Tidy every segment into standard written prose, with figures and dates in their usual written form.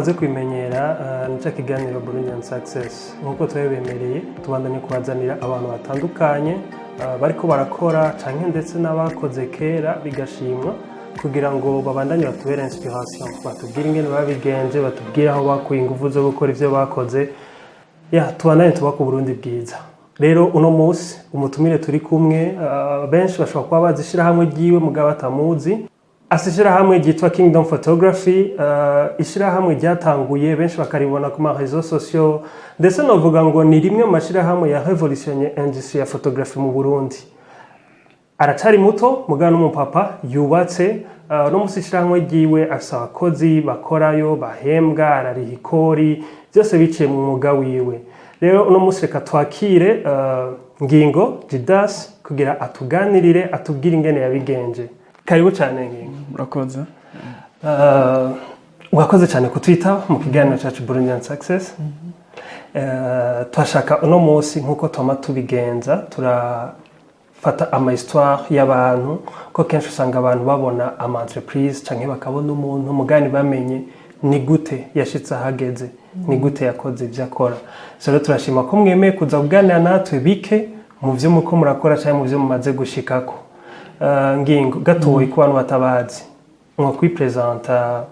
mumaze kwimenyera nica kiganiro Burundian Success nkuko twabemereye tubandanye kubazanira abantu batandukanye bariko barakora canke ndetse n'abakoze kera bigashimwa kugira ngo babandanye batubere inspiration batubwire ingene babigenje batubwire aho bakuye ingufu zo gukora ivyo bakoze tubandanye tuba ku Burundi bwiza. Rero uno munsi umutumire turi kumwe benshi bashobora kuba bazishira hamwe giwe mugabo atamuzi asishira hamwe gitwa Kingdom Photography ishira hamwe ryatanguye benshi bakaribona ku ma réseaux sociaux ndetse novuga ngo ni rimwe mu mashira hamwe ya revolutionné industrie ya photography mu Burundi. Aracari muto mugana n'umupapa yubatse no musishira hamwe giwe afisa abakozi bakorayo bahembwa arariha ikori byose biciye mu mwuga wiwe. Rero uno munsi reka twakire Ngingo Jidas kugira atuganirire atubwire ingene yabigenje. Karibu cyane Ngingo. Murakoze. Wakoze cyane kutwita mu kiganiro cyacu Burundian Success. Twashaka uno munsi nkuko twama tubigenza turafata ama histoire y'abantu ko kenshi usanga abantu babona ama entreprise canke bakabona umuntu mugani bamenye ni gute yashitse ahageze ni gute yakoze ivyo akora. So rero turashima ko mwemeye kuza kuganira natwe bike mu vyo muko murakora cyane mu vyo mumaze gushikako. Ngingo gatoyi ku bantu batabazi on kwipresenta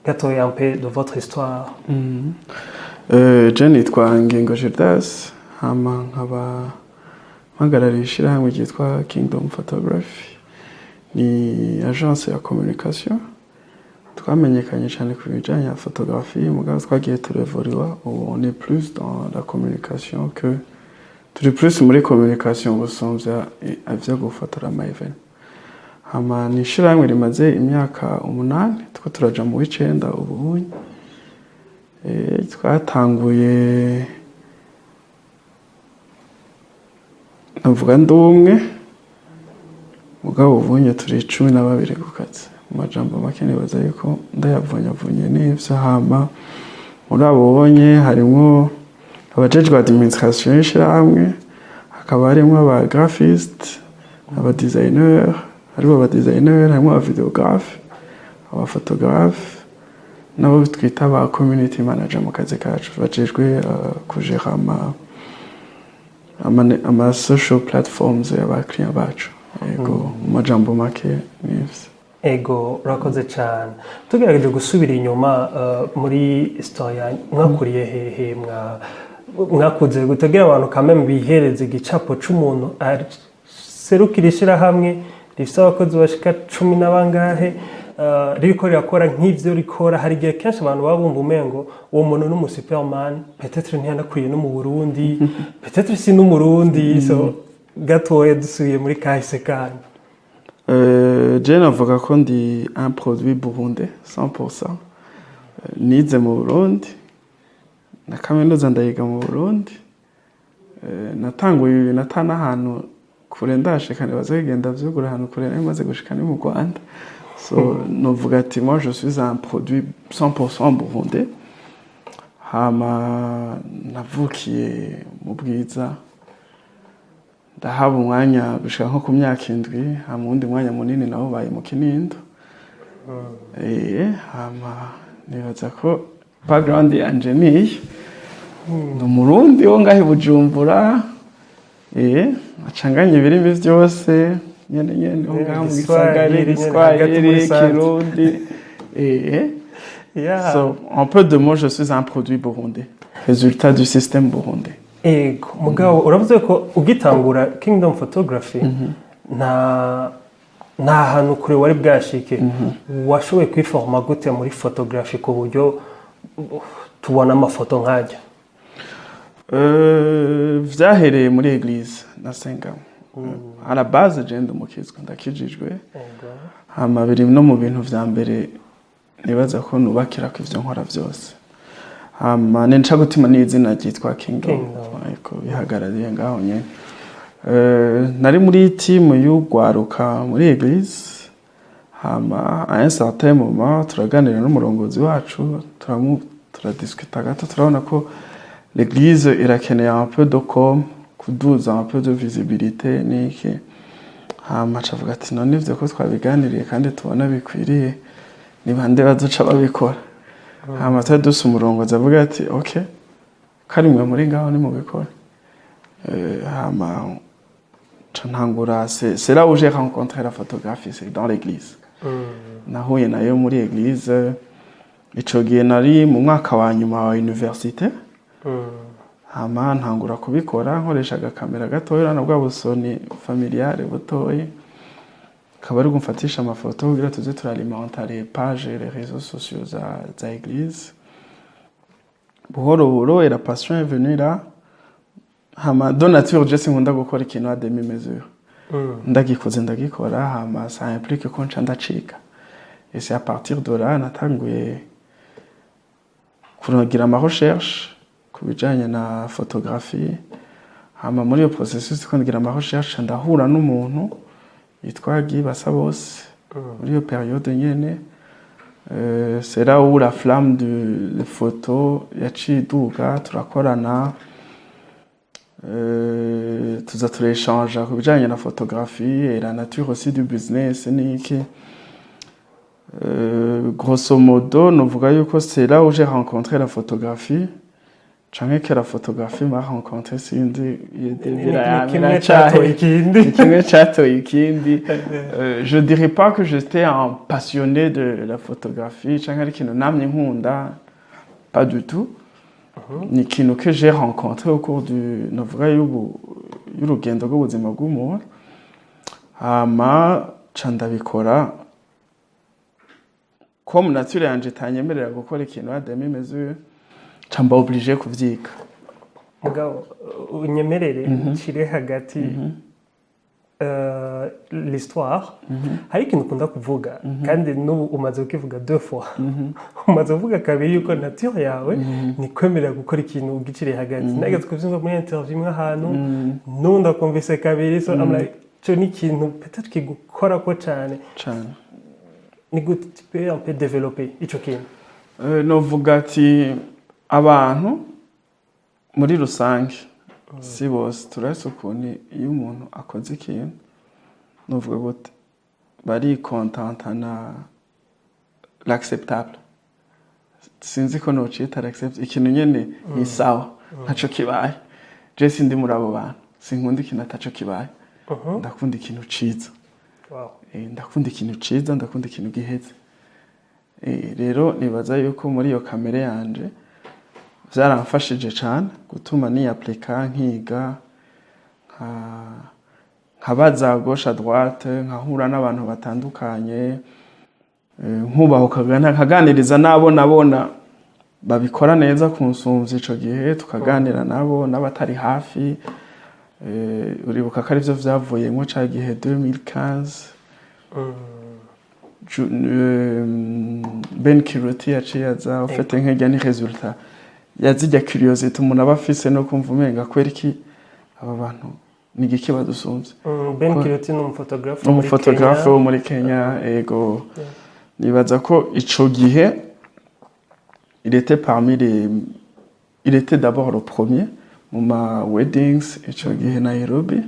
gatoyi un peu de votre histoire. Je nitwa Ngingo Jidas hama nkaba mpagarariye ishirahamwe ryitwa Kingdom Photography ni agence ya communication twamenyekanye cyane ku bijanye ya photographie mugabo twagiye turevoriwa ubu on est plus dans la communication que turi plus muri communication gusumvya avyo gufotora ama event. Hama ni ishirahamwe rimaze imyaka 8 tuko turaja mu 9 ubu twatanguye navuga ndumwe mugabo ubunye turi 12 ku kazi amajambo make nibaza yuko ndayavunye n'ivyo. Hama muri abo ubonye harimo abajejwe administration y'ishirahamwe hakaba harimo aba graphiste aba designer harimo aba videographe aba photographe nabo twita aba community manager mu kazi kacu bajejwe kujera ama social platforms y'aba client bacu. Ego amajambo make n'ivyo. Ego urakoze cyane. Tugerageje gusubira inyuma muri histoire mwakuriye hehe mwakuze gutegera abantu kameme bihereze igicapo c'umuntu serukirishira hamwe rifite abakozi bashika 10 nabangahe riko rirakora nk'ivyo rikora hari gihe kenshi abantu babumva umengo uwo muntu n'umu superman peut-être ntiyanakuye no mu Burundi peut-être si no mu Burundi so gatoye dusubiye muri kahise kanyu. Je navuga ko ndi un produit burundais 100%. Nize mu Burundi na kaminuza ndayiga mu Burundi natanguye natana ahantu kure ndashikane bazagenda vyugura ahantu kure namaze gushika ni mu Rwanda. So novuga ati moi je suis un produit 100% burundais. Hama navukiye mu Bwiza ndahaba umwanya gushika nko ku myaka 7 hama undi mwanya munini naho baye mu Kinindo. Hama nibaza ko background yanje ni Umurundi wo ngahe Bujumbura acanganye ibirimi byose nyene ho ngaho mu gisagari Swahili Kirundi. So un peu de moi je suis un produit burundais résultat du système burundais. Ego mugabo uravuze ko ugitangura Kingdom Photography nta hantu kure wari bwashike washoboye kwiforma gute muri photography ku buryo tubona amafoto nkajya? Vyahereye muri église nasenga à la base je ndumukizwa ndakijijwe. Hama biri no mu bintu vya mbere nibaza ko nubakira ko ivyo nkora vyose. Hama nenca gutima n'izina ryitwa Kingdom ariko bihagarariye ngaho nye. Nari muri team y'ugwaruka muri église. Hama à un certain moment turaganira n'umurongozi wacu turadiscuta gato turabona ko l'église irakeneye un peu de com kuduza un peu de visibilité niki. Hama cavuga ati none ivyo ko twabiganiriye kandi tubona bikwiriye ni bande bazoca babikora. hama twari dusa umurongozi avuga ati ok kari mwe muri ngaho nimubikora hama ntangura c'est là où j'ai rencontré la photographie, c'est dans l'église. Nahuye nayo muri église ico gihe nari mu mwaka wa nyuma wa université. Hama ntangura kubikora nkoreshaga kamera gatoya na bwa busoni familiale butoyi akaba ari gumfatisha amafoto kugira tuze turalimenta les pages et les réseaux sociaux za église. Buhoro buhoro et la passion est venue là. Hama de nature je sinkunda gukora ikintu à demi mesure. Ndagikoze ndagikora hama ça implique ko nca ndacika. Et c'est à partir de là natanguye kugira ama recherche kubijanye na photographie. Hama muri yo processus ko ngira ama recherche ndahura n'umuntu yitwa Guy Basabose muri yo période nyene. C'est là où la flamme de photo yaciduga turakorana tuza turéchange ku bijanye na photographie et la nature aussi du business niki. Grosso modo novuga yuko c'est là où j'ai rencontré la photographie. Canke que la photographie m'a rencontré sindi kimwe catoye ikindi. Je dirais pas que j'étais un passionné de la photographie canke ari ikintu namye nkunda, pas du tout. Ni ikintu que j'ai rencontré au cours du novuga y'urugendo rw'ubuzima bw'umuntu. Hama ca ndabikora comme nature yanje itanyemerera gukora ikintu à demi mesure. Chamba obligé kuvyiga. Mugabo unyemerere nshire hagati l'histoire hari ikintu ukunda kuvuga kandi n'ubu umaze kukivuga deux fois. Umaze kuvuga kabiri yuko nature yawe ni kwemerera gukora ikintu ugicire hagati. Nagaze kuvyumva muri interview imwe ahantu n'undi akumvise kabiri so I'm like cyo ni ikintu peut-être kigukora ko cyane. Ni gute tu peux un peu développer ico kintu? Novuga ati abantu muri rusange si bose turese ukuntu iyo umuntu akoze ikintu novuga gute bari contenta na l'acceptable. Sinzi ko nocita l'accept ikintu nyene ni sawa ntaco kibaye. Je sindi muri abo bantu sinkunda ikintu ataco kibaye. Ndakunda ikintu ciza. Ndakunda ikintu ciza, ndakunda ikintu giheze. Rero nibaza yuko muri iyo kamere yanje vyaramfashije cyane gutuma ni applica nkiga nkabaza gauche à droite nkahura n'abantu batandukanye nkubaho kaganiriza nabo nabona babikora neza kunsumvya ico gihe tukaganira nabo n'abatari hafi. Uribuka ko ari byo vyavuyemo ca gihe 2015 Ben Kiroti yaciye aza ufite nk'ijya ni resultat yazijya curiosité umuntu aba afise no kumva umenga kwera iki aba bantu ni igiki badusumvye. Ben Kiroti ni umufotographe wo muri Kenya ego. Nibaza ko ico gihe il était d'abord le premier mu ma weddings ico gihe Nairobi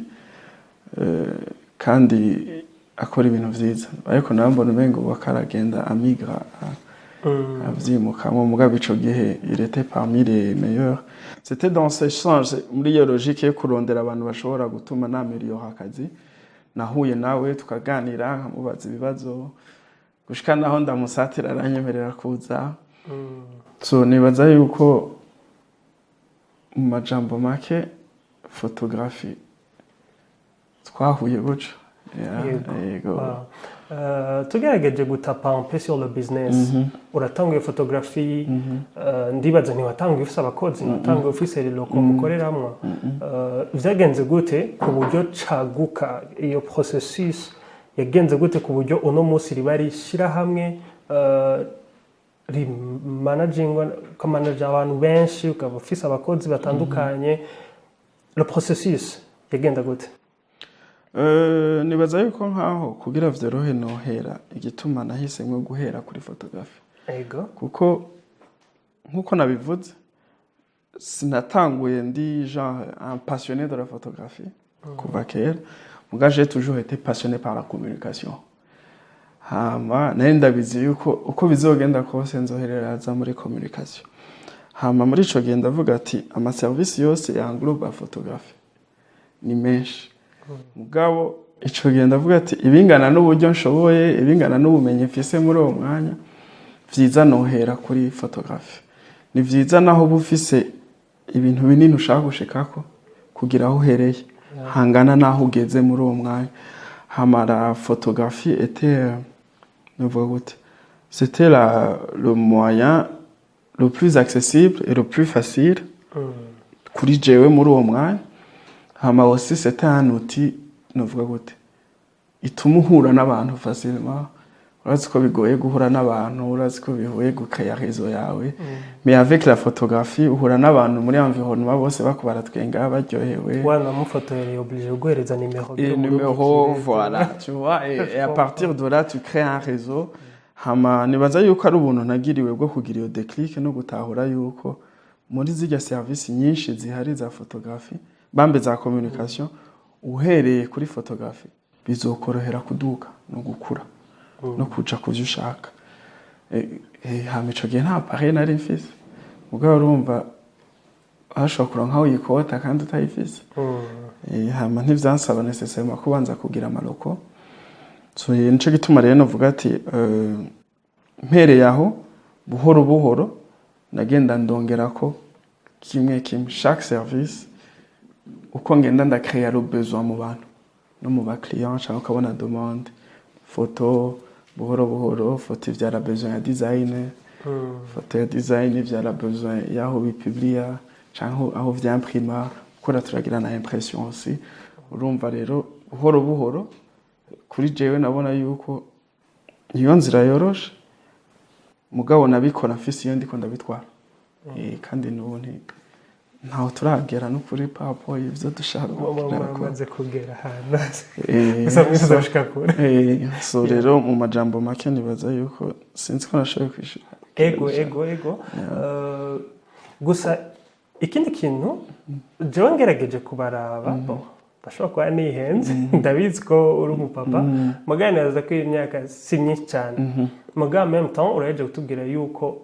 kandi akora ibintu vyiza ariko nambona umengo bakaragenda amigra avyimuka mu mugabo ico gihe il était parmi les meilleurs. C'était dans ce sens muri iyo logique yo kurondera abantu bashobora gutuma nameliora akazi. Nahuye nawe tukaganira nkamubaza ibibazo gushika naho ndamusatira aranyemerera kuza. So nibaza yuko mu majambo make photographie twahuye gutyo. Tugerageje gutapa un peu sur le business. Uratanguye photographie ndibaza ntiwatanguye ufise abakozi watanguye ufise loko mukoreramwo. Vyagenze gute ku buryo caguka iyo processus yagenze gute ku buryo uno munsi ribari shira hamwe ri managing ko manager abantu benshi ukaba ufise abakozi batandukanye. Le processus yagenda gute? Nibaza yuko nkaho kugira vyorohe nohera igituma nahisemwe guhera kuri photography. Ego. Kuko nkuko nabivuze sinatanguye ndi genre un passionné de la photographie kuva kera. Muga j'ai toujours été passionné par la communication. hama nari ndabizi yuko uko bizogenda kose nzohereraza muri communication. Hama muri ico gihe ndavuga ati ama service yose ya groupe photography ni menshi. Mugabo ico gihe ndavuga ati ibingana n'uburyo nshoboye, ibingana n'ubumenyi mfise muri uwo mwanya, vyiza nohera kuri photography. Ni vyiza naho bufise ibintu binini ushaka gushikako kugira aho uhereye hangana naho ugeze muri uwo mwanya. Hama la photographie était c'était le moyen le plus accessible et le plus facile kuri jewe muri uwo mwanya. Hama aussi c'était un outil novuga gute ituma uhura n'abantu facilement. Urazi ko bigoye guhura n'abantu, urazi ko bigoye gukaya réseau yawe, mais avec la photographie uhura n'abantu muri environnement bose bako baratwenga baryohewe. Wana mufoto yari obligé guhereza numéro. Et numéro, voilà, tu vois, et à partir de là tu crées un réseau. Hama nibaza yuko ari ubuntu nagiriwe bwo kugira iyo déclic no gutahura yuko muri zirya service nyinshi zihari za photographie bambe za communication uhereye kuri photographie bizokorohera kuduka no gukura no kuja kuvyo ushaka. Hama ico gihe nta pare nari mfise, mugabo urumva ashobora kuronka aho yikota kandi utayifise. Hama ntivyansaba necessairement kubanza kugira amaloko. So nico gituma rero novuga ati mpereye aho buhoro buhoro nagenda ndongerako kimwe chaque service uko ngenda ndakrea le besoin mu bantu no mu ba client cyangwa ukabona demande photo buhoro buhoro. Photo ivyara besoin ya design, photo ya design ivyara besoin yaho bipublia cyangwa aho vyimprima kora turagira na impression aussi. Urumva rero buhoro buhoro kuri jewe nabona yuko iyo nzira yoroshe, mugabo nabikora mfise iyo ndiko ndabitwara. Kandi n'ubu ntaho turagera no kuri papo ivyo dushaka maze kugera hano gusa mwiza bashika kure. So rero mu majambo make nibaza yuko sinzi ko nashoboye kwishura. Ego gusa ikindi kintu jewe ngerageje kubaraba bashobora kuba nihenze, ndabizi ko uri umupapa, mugabo neza ko imyaka si myinshi cyane, mugabo en même temps uraje gutubwira yuko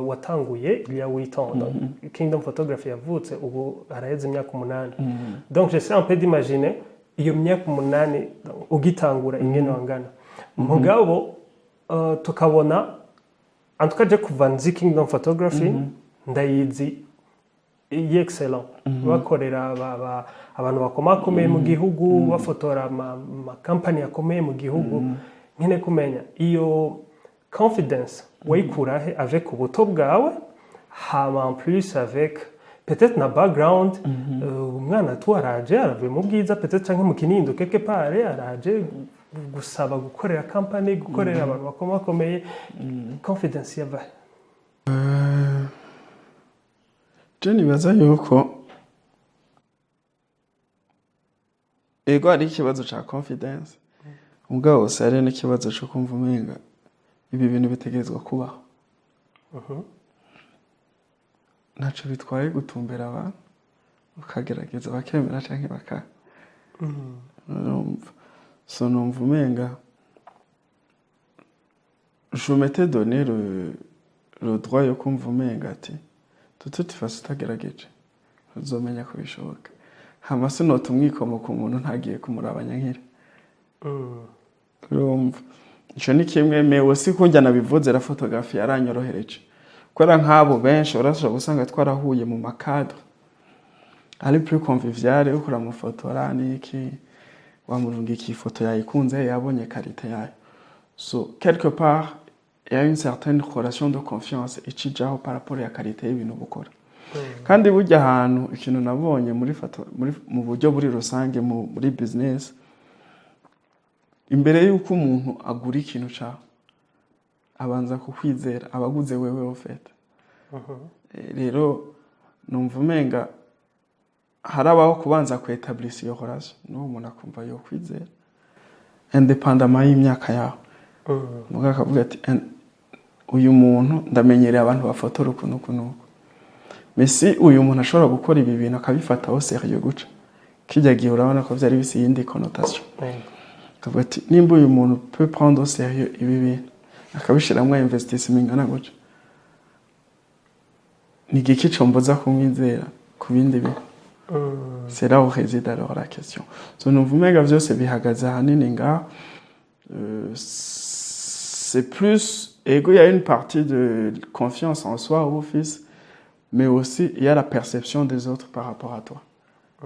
watanguye il y a 8 ans. Donc Kingdom Photography yavutse ubu araheze imyaka 8. Donc j'essaie un peu d'imaginer iyo myaka 8 ugitangura ingene wangana. Mugabo tukabona en tout cas je kuva nzi Kingdom Photography ndayizi excellent. Bakorera abantu bakomakomeye mu gihugu, bafotora ama company akomeye mu gihugu. Nkene kumenya iyo confidence wayikurahe avec ubuto bwawe, hama en plus avec peut-être na background. Umwana twaraje aravuye mu bwiza peut-être canke mu kinindo quelque part araje gusaba gukorera company, gukorera abantu bakomakomeye. Confidence yava je nibaza yuko ego ari ikibazo ca confidence, mugabo wose ari n'ikibazo cyo kumva umenga ibi bintu bitegerezwa kubaho. Naco bitwaye gutumbera abantu ukagerageza bakemera canke baka. So numva umenga je m'étais donné le droit yo kumva umenga ati toute façon utagerageje uzomenya ko bishoboka. Hama sinota umwikomo ku muntu ntagiye kumurabanya nkire. Urumva ico ni kimwe mewe si kunjya nabivuze la photographie yaranyorohereje kwera nk'abo benshi urashobora gusanga twarahuye mu makadre ari plus convivial ukora mu fotora niki wamurunga iki foto yayikunze yabonye qualité yayo. So quelque part il y a une certaine relation de confiance ikijaho par rapport ya qualité y'ibintu bukora. Kandi burya ahantu ikintu nabonye muri mu buryo buri rusange muri business, imbere yuko umuntu agura ikintu cyawe abanza kukwizera abaguze wewe ofete. Rero numva umenga harabaho kubanza kwetablisha iyo relation no umuntu akumva yo kwizera independamment y'imyaka yawe. Muga akavuga ati uyu muntu ndamenyereye abantu bafotora ukuntu. Messi uyu muntu ashobora gukora ibi bintu akabifata au sérieux guca kijya gihe urabona ko vyari bisi yindi connotation. akavuga ati nimba uyu muntu peut prendre au sérieux ibi bintu akabishiramwo investissement ingana gutyo ni igiki comboza kumwizera ku bindi bintu. C'est là où réside alors la question. So numva umenga vyose bihagaze ahanini ngaho. C'est plus ego, il y a une partie de confiance en soi au fils, mais aussi il y a la perception des autres par rapport à toi.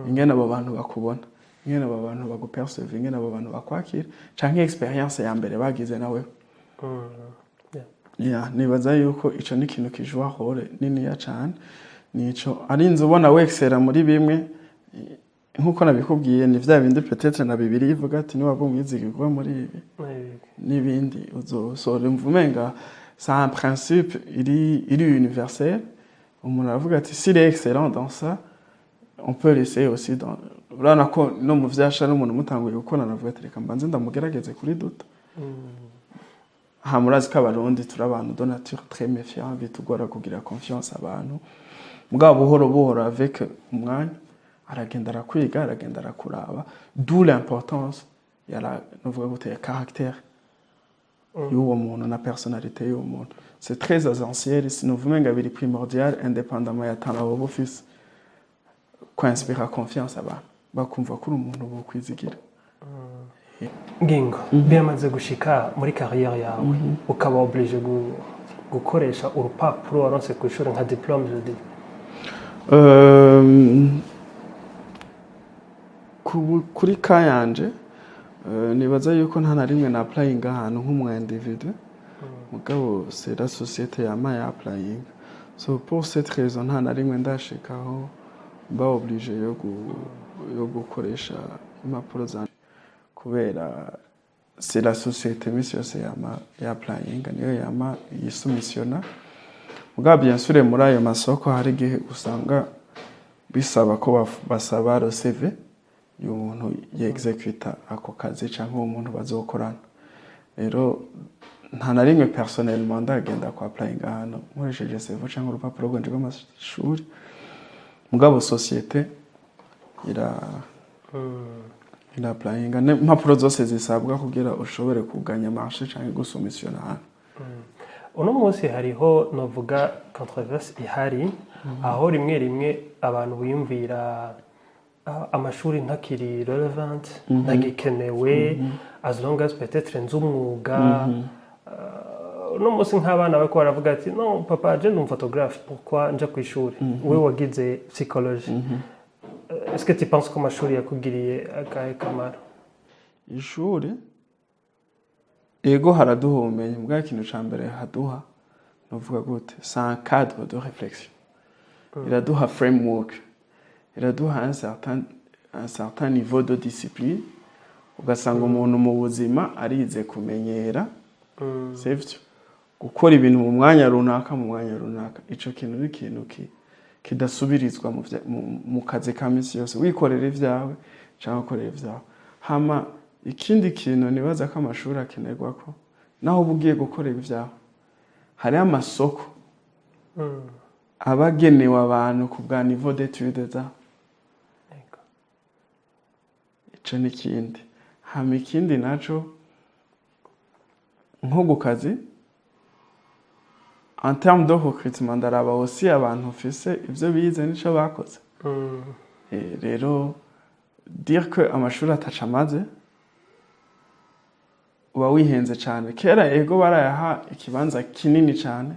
Ingene abo bantu bakubona, ingene abo bantu baguperceive, ingene abo bantu bakwakira, canke experience ya mbere bagize nawe. Nibaza yuko ico ni ikintu kijwa hore niniya cane, nico arinze ubona wexera muri bimwe nkuko nabikubwiye ni vya bindi peut-être na bibiri ivuga ati ni wabwo mwizigirwa muri ibi n'ibindi uzosora mvumenga c'est un principe il est universel. Umuntu aravuga ati s'il est excellent dans ça on peut l'essayer aussi dans urana ko no mu vyasha n'umuntu mutanguye gukora navuga ati reka mbanze ndamugerageze kuri duto. Hamurazi ko abarundi turi abantu de nature très méfiant bitugora kugira confiance abantu mugabo buhoro avec umwanya aragenda arakwiga aragenda arakuraba, d'où l'importance ya la novuga gute ya caractère y'uwo muntu na personnalité y'uwo muntu. C'est très essentiel sinovumenga biri primordial indépendamment ya tana abo office ko inspira confiance abantu bakumva ko umuntu bo kwizigira. Ngingo biramaze gushika muri carrière yawe ukaba obligé gukoresha urupapuro waronse ku ishuri nka diplôme je dis kuri kayanje nibaza yuko nta na rimwe na applying ahantu nk'umu individu mugabo c'est la société yama ya applying. So pour cette raison nta na rimwe ndashikaho mba obligé yo gukoresha impapuro za kubera c'est la société misi yose yama ya applying niyo yama yisumisiona. Mugabo bien sûr muri ayo masoko hari gihe usanga bisaba ko basaba le CV y'umuntu yexecuta ako kazi canke umuntu bazokorana. Rero nta na rimwe personnellement ndagenda ku applying ahantu nkoresheje CV canke urupapuro rwanje rw'amashuri. Mugabo société ira applying impapuro zose zisabwa kugira ushobore kuganya marché canke gusumisiona ahantu. Uno munsi hariho novuga controverse ihari aho rimwe abantu biyumvira amashuri ntakiri relevant ntagikenewe as long as peut-être nzumwuga. Uno munsi nk'abana bako baravuga ati non papa je ndi photographe pourquoi nja ku ishuri we wagize psychologie. Est-ce que tu penses ko amashuri yakugiriye akahe kamaro? Ishuri ego haraduhumenya mbwa ikintu ca mbere haduha novuga gute c'est un cadre de réflexion. Iraduha framework, iraduha un certain niveau de discipline. Ugasanga umuntu mu buzima arize kumenyera sivyo gukora ibintu mu mwanya runaka ico kintu ni ikintu kidasubirizwa mu kazi ka misi yose wikorera ivyawe cyangwa ukorera ivyawe. Hama ikindi kintu nibaza ko amashuri akenerwa ko naho ubugiye gukorera ivyawe hari amasoko abagenewe abantu ku bwa niveau d'études za ico ni kindi. Hama ikindi naco nko gukazi en termes de recrutement ndaraba aussi abantu ufise ivyo bize nico bakoze. Rero dire que amashuri atacamaze uba wihenze cyane. Kera ego barayaha ikibanza kinini cyane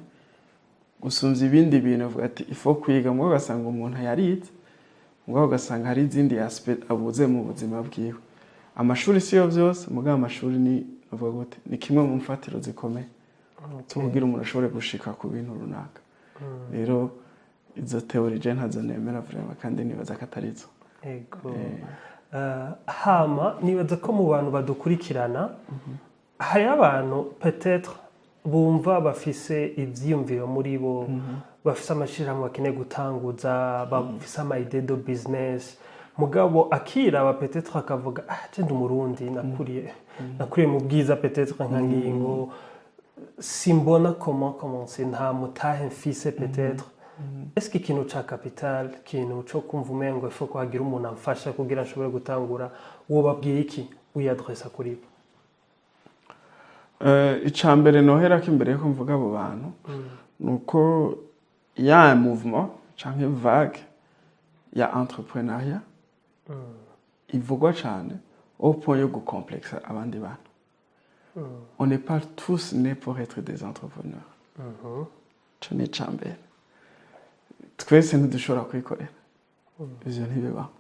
gusumvya ibindi bintu uvuga ati ifo kwiga mwo gasanga umuntu yarize mwo gasanga hari izindi aspect abuze mu buzima bwiwe. Amashuri siyo vyose mugabo amashuri ni uvuga gute ni kimwe mu mfatiro zikomeye tukugira umuntu ashobore gushika ku bintu runaka. Rero izo theory je ntazo nemera vraiment kandi nibaza katarizo. Ego hama nibaza ko mu bantu badukurikirana hari abantu peut-être bumva bafise ivyiyumviro muri bo bafise amashirahamwe bakeneye gutanguza bafise ama idée de business mugabo akira peut-être akavuga je ndi umurundi nakuriye mu bwiza peut-être nka Ngingo simbona comment commencer nta mutahe mfise peut-être. Est-ce que ikintu ca capital kintu cyo kumva umengo ifo ko hagira umuntu amfasha kugira nshobore gutangura wo babwiye iki uyadresa kuri bo? Icambere noherako imbere yuko mvuga abo bantu nuko ya mouvement canke vague ya entrepreneuriat ivugwa cane au point yo gucomplexa abandi bantu. On n'est pas tous nés pour être des entrepreneurs. Ico ni icambere. Twese ntidushobora kwikorera. Ivyo ntibibaho.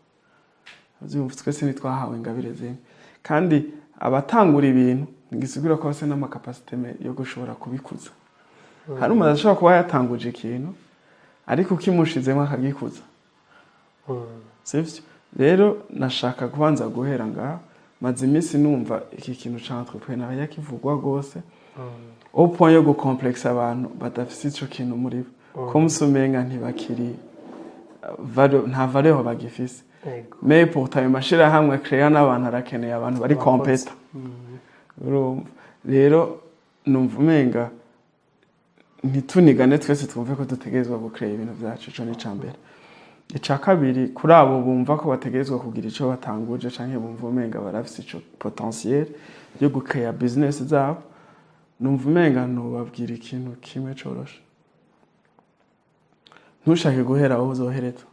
Twese ntitwahawe ingabire zimwe. Kandi abatangura ibintu ntigisigura ko bose n'amakapasite yo gushobora kubikuza. Hari umuntu ashobora kuba yatanguje ikintu ariko kimushizemo akagikuza. Sivyo? Rero nashaka kubanza guhera ngaha maze iminsi numva iki kintu ca entrepreneuriat kivugwa gose au point yo gucomplexa abantu badafise ico kintu muri bo ko musumenga ntibakiri nta valeur bagifise. Mais pourtant ayo mashirahamwe créer n'abantu arakeneye abantu bari competa. Rero numva umenga ntitunigane twese twumve ko dutegerezwa gucreate ibintu vyacu. Ico ni cambere. Ica kabiri kuri abo bumva ko bategerezwa kugira ico batanguje canke bumva umenga barafise ico potentiel yo gucreate business zabo, numva umenga nobabwira ikintu kimwe coroshe. Ntushake guhera aho uzohereza.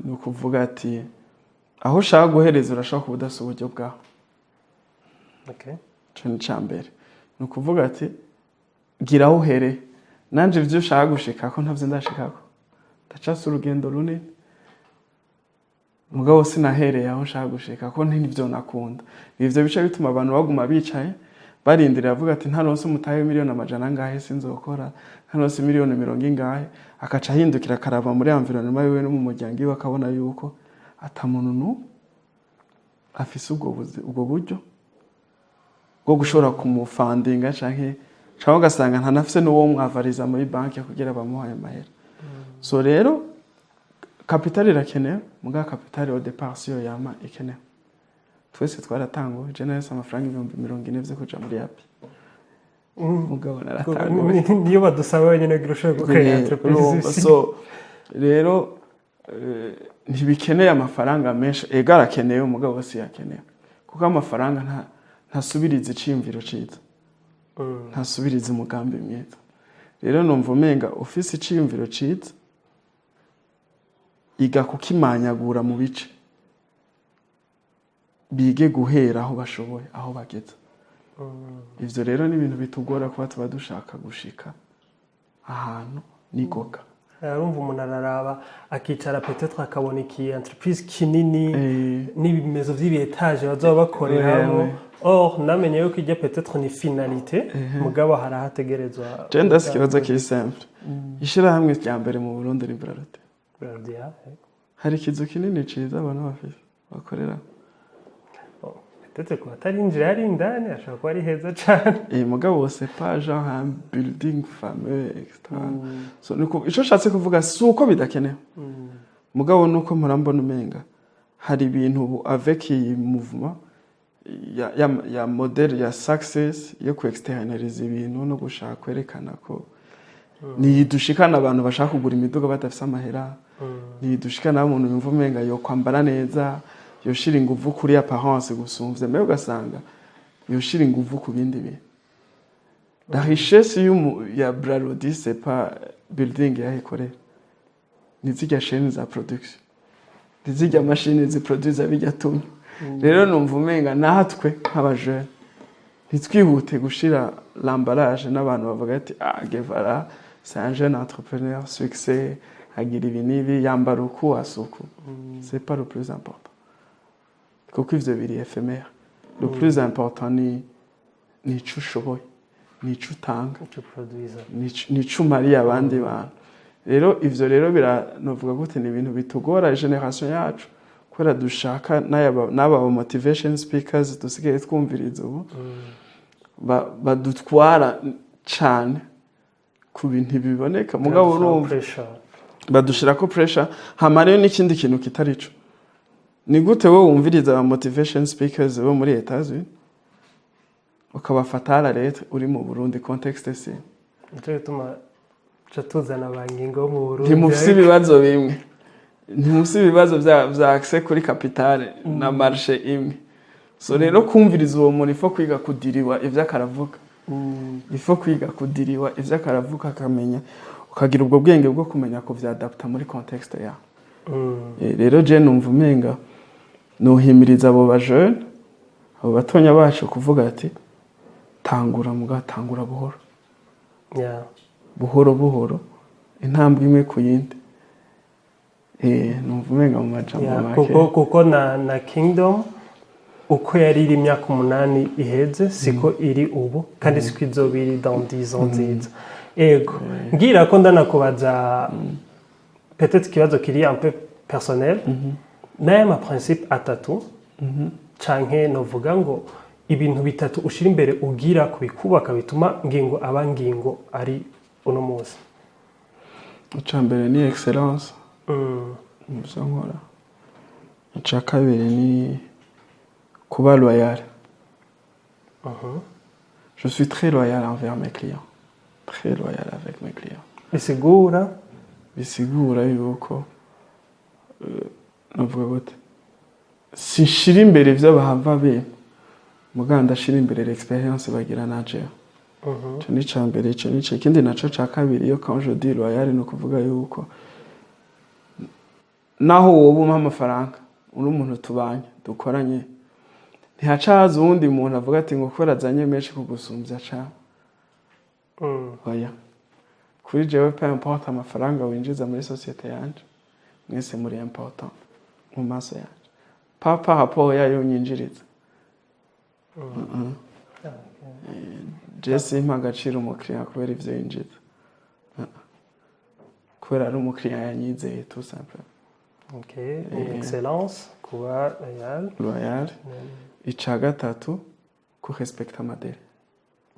Ni ukuvuga ati aho ushaka guhereza urashaka kuba udasa uburyo bwawe. Ico ni cambere. Ni ukuvuga ati gira aho uhereye. Nanje ivyo ushaka gushikako ntavyo ndashikako. Ndacasa urugendo runini. Mugabo sinahereye aho ushaka gushikako ntivyo nakunda. Ivyo bice bituma abantu baguma bicaye barindira avuga ati ntaronse umutahe miliyoni amajana ngahe sinzokora, ntaronse miliyoni 40 ngahe, akaca hindukira karava muri environnement yiwe no mu muryango iwe akabona yuko atamuntu afise ubwo buryo bwo gushobora kumufandinga canke cyangwa ugasanga ntanafise n'uwo mwavariza muri banki kugira bamuhaye amahera. So rero capital irakenewe, muga capital au départ siyo yama ikenewe. Twese twaratanguye je nahise amafaranga 40,000 vyo kuja muri yapi. Mugabo naratanguye. Niyo badusaba wenyene girusha gukora entreprise. So rero ntibikeneye amafaranga menshi, ega arakenewe mugabo si yakenewe. Kuko amafaranga ntasubiriza iciyumviro ciza. Ntasubiriza umugambi mwiza. Rero numva umenga ofisi iciyumviro ciza iga kukimanyagura mu bice bige guhera aho bashoboye aho bageze. Ivyo rero ni ibintu bitugora kuba tuba dushaka gushika ahantu nigoka. Urumva umuntu araraba akicara peut-être akabona iki entreprise kinini n'ibimezo vy'ibietage bazoba bakoreramo. Or namenye yuko ijya peut-être ni finalité mugabo harahategerezwa. Je ndasikibaza ki simple. Ishira hamwe rya mbere mu Burundi ni Bralode. Hari ikizu kinini ciza abantu bafise bakorera. Peut-être ko atarinjira ari indani ashaka ko ari heza cyane. Mugabo c'est pas genre un building fameux extra. So nuko ico shatse kuvuga suko bidakenewe. Mugabo nuko murambona umenga hari ibintu ubu avec iyi mouvement ya model ya success yo ku externalize ibintu no gushaka kwerekana ko ni dushikana abantu bashaka kugura imiduga batafise amahera, ni dushikana umuntu yumva umenga yo kwambara neza, yo shira inguvu kuri apparence gusumvye, mais ugasanga yo shira inguvu ku bindi bintu. La richesse ya Bralodi c'est pas building ya ekore. Nizijya chaîne za production. Nizijya machine ziproduce bijya tunyo. Rero numva umenga natwe nk'abajeune ntitwihute gushira l'emballage n'abantu bavuga ati Guevara c'est un jeune entrepreneur succès agira ibinibi yambara uku asuku. C'est pas le plus important. Kuko ivyo biri éphémère. Le plus important ni ico ushoboye, ni ico utanga, ni ico umariye abandi bantu. Rero ivyo rero biranovuga gute ni ibintu bitugora generation yacu. Kubera dushaka n'aba motivation speakers dusigaye twumviriza ubu badutwara cyane ku bintu biboneka mugabo urumva badushira ko pressure hamare n'ikindi kintu kitarico. Ni gute wowe wumviriza aba motivation speakers bo muri Etats-Unis ukabafata la lettre uri mu Burundi context se nicyo gituma tuzana abangingo mu Burundi ntimufise ibibazo bimwe ntimusi ibibazo vya accès kuri capitale na marché imwe so rero kumviriza uwo muntu ifo kwiga kudiriwa ivyo akaravuga ifo kwiga kudiriwa ivyo akaravuga akamenya ukagira ubwo bwenge bwo kumenya ko vyadapta muri contexte ya rero je numva umenga nohimiriza abo bajeune abo batonya bacu kuvuga ati tangura mugatangura buhoro buhoro buhoro intambwe imwe ku yindi numva umenga mu majambo make kuko na kingdom uko yari iri imyaka 8 iheze siko iri ubu kandi siko izobiri dans 10 ans nziza ego ngira ko ndanakubaza peut-être kibazo kiri un peu personnel n'aya principe atatu canke novuga ngo ibintu bitatu ushira imbere ugira kubikubaka bituma ngingo abangingo ari uno munsi icambere ni excellence muvyo nkora ica kabiri ni kuba loyal. Je suis très loyal envers mes clients. Très loyal avec mes clients. Bisigura yuko navuga gute sinshira imbere vy'abahava be muganda ndashira imbere l'expérience bagira naje. Cyo ni cambere cyo ni ikindi naco ca kabiri yo quand je dis loyal no kuvuga yuko naho wowe umpa amafaranga uri umuntu tubanye dukoranye ntihacaza uwundi muntu avuga ati ngo kubera azanye menshi kugusumbya ca oya kuri jewe peu importe amafaranga winjiza muri societe yanje mwese muri important mu maso yanje papa rapport yayo nyinjiriza Jesse mpagaciro umukiriya kubera ivyo yinjiza kubera ari umukiriya yanyizeye tout simple. Okay, excellence kuba loyal ica gatatu ku respecta amadere.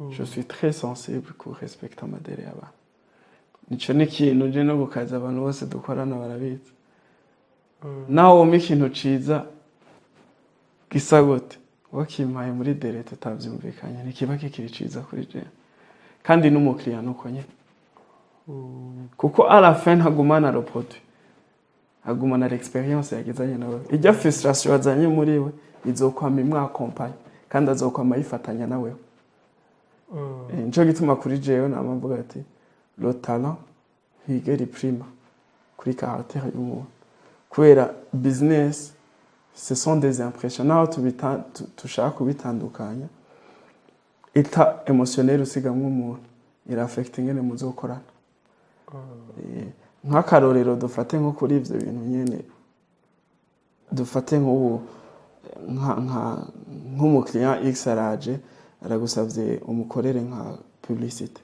Je suis très sensible ku respecta amadere y'abantu. Nico ni kintu je no gukaza abantu bose dukorana barabizi. Naho mu ikintu ciza gisa gute wakimaye muri dere tutavyumvikanye nikiba kikiri ciza kuri je. Kandi n'umukiriya nuko nye. Kuko à la fin hagumana le produit. Hagumana l'expérience yagizanye nawe. Ijya frustration azanye muri we izokwama imwe accompagne kandi azokwama yifatanya nawe. Nico gituma kuri jewe namvuga ati le talent higeri prima kuri caractère y'umuntu. Kubera business ce sont des impressions naho tushaka kubitandukanya état émotionnel usigamwe umuntu iraffecting ngene muzokorana. Nk'akarorero dufate nko kuri ivyo bintu nyene dufate nk'ubu nk'umukiriya X araje aragusavye umukorere nka publicité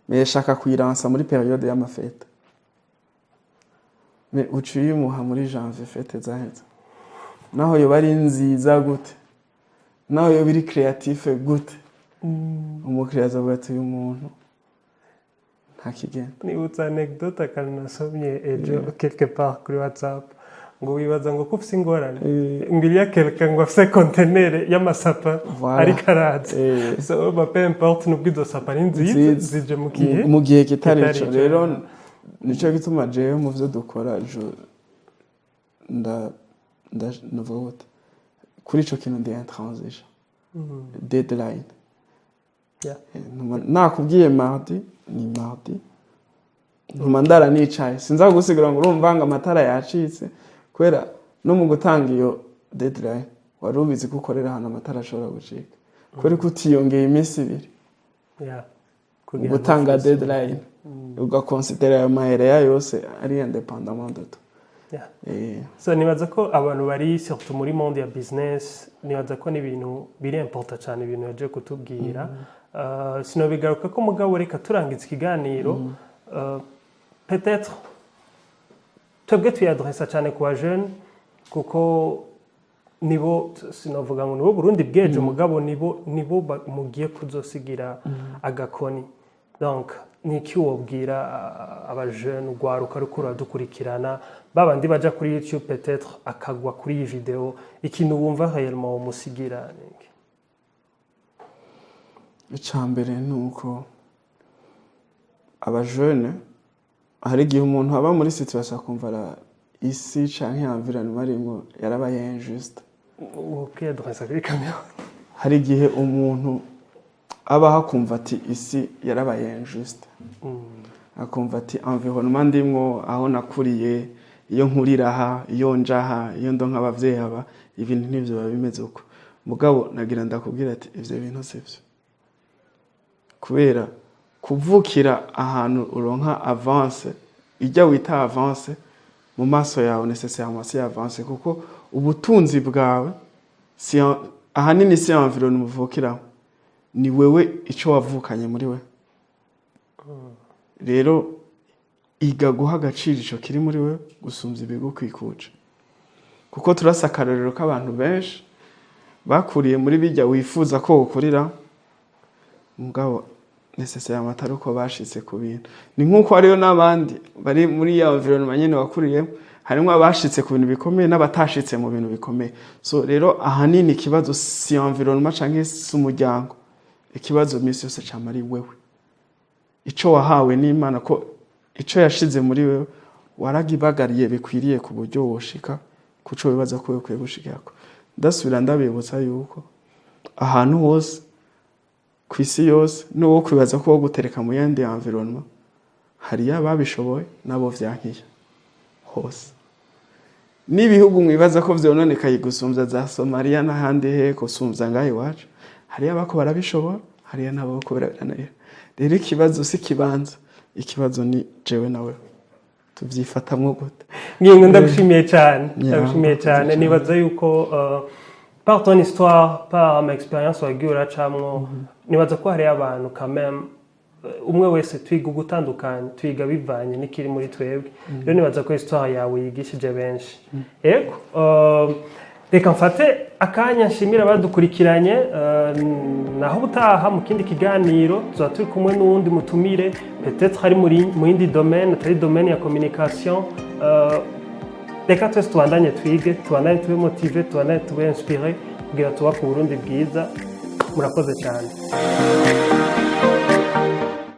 mais shaka kuyiransa muri periode y'amafete mais uciyimuha muri janvier fete zaheze naho yo bari nziza gute naho yo biri creatif gute umukiriya azavuga ati uyu muntu ntakigenda. Nibutsa anecdote akantu nasomye ejo quelque part kuri WhatsApp ngo wibaza ngo kufise ingorane ngiriya quelqu'un ngo afise conteneur y'amasapa ari karaze so peu importe nubwo izo sapa ni nziza zije mu gihe kitari ico rero nico gituma jewe mu vyo dukora navuga kuri ico kintu ndi intransigeant deadline nakubwiye mardi ni mardi mandara nicaye sinza gusigura ngo urumvanga amatara yacitse kwera no mu gutanga iyo deadline warubizi gukorera hano amatara ashobora gucika kwera kutiyongeye iminsi ibiri gutanga deadline ugakonsidera ayo mahere yose ari independamment de tout. So nibaza ko abantu bari surtout muri monde ya business nibaza ko n'ibintu biri important cyane ibintu yaje kutubwira sinobigaruka ko mugabo reka turangiza ikiganiro peut-être twebwe tuyadressa cyane ku bajene kuko nibo sinovuga ngo nibo Burundi bweje mugabo nibo mugiye kuzosigira agakoni donc niki wobwira abajene ugwaruka rukura dukurikirana babandi baja kuri YouTube peut-être akagwa kuri iyi video ikintu wumva réellement umusigira niki icambere nuko abajene hari igihe umuntu aba muri situation akumva isi canke environnement arimo yarabaye injuste. Okay, adresse kuri kamera. Hari igihe umuntu aba hakumva ati isi yarabaye injuste. Akumva ati environnement ndimwo aho nakuriye, iyo nkuriraha, iyo njaha, iyo ndo nk'abavyeyi aba, ibintu nivyo babimeze uko. Mugabo nagira ndakubwira ati ivyo bintu sivyo. Kubera kuvukira ahantu uronka avance, ijya wita avance mu maso yawe necessairement si avance kuko ubutunzi bwawe si ahanini si environnement muvukira, ni wewe ico wavukanye muri we. Rero iga guha agaciro ico kiri muri we gusumvya ibigukwikuje. Kuko turasakarorero k'abantu benshi bakuriye muri bijya wifuza ko ukurira, mugabo necessairement atari uko bashitse ku bintu. Ni nkuko hariyo n'abandi bari muri ya environnement nyene wakuriye, harimo abashitse ku bintu bikomeye n'abatashitse mu bintu bikomeye. So rero ahanini ikibazo si environnement canke si umuryango, ikibazo misi yose camari wewe. Ico wahawe n'Imana ko ico yashize muri wewe waragibagariye bikwiriye ku buryo woshika kuco bibaza ko ukwiye gushikako. Ndasubira ndabibutsa yuko ahantu hose kwisi yose no kwibaza ko gutereka mu yandi environnement hari yababishoboye nabo vyankiye hose. N'ibihugu mwibaza ko vyononekaye gusumvya za Somalia n'ahandi he kusumvya ngahe wacu, hari abako barabishobora, hari nabo ko barabiranira. Rero ikibazo si kibanza, ikibazo ni jewe nawe tuvyifatamwo gute. Ngingo ndagushimiye cyane nibaza yuko par ton histoire, par ma expérience wagiye uracamwo, nibaza ko hari abantu quand même umwe wese twiga gutandukanye, twiga bivanye n'ikiri muri twebwe. Rero nibaza ko histoire yawe yigishije benshi. Yego reka mfate akanya nshimira abadukurikiranye, naho butaha mu kindi kiganiro tuza turi kumwe n'uwundi mutumire peut-être hari mu yindi domaine atari domaine ya communication. Reka twese tubandanye twige, tubandanye tube motive, tubandanye tube inspiré kugira tuba ku Burundi bwiza. Murakoze cyane.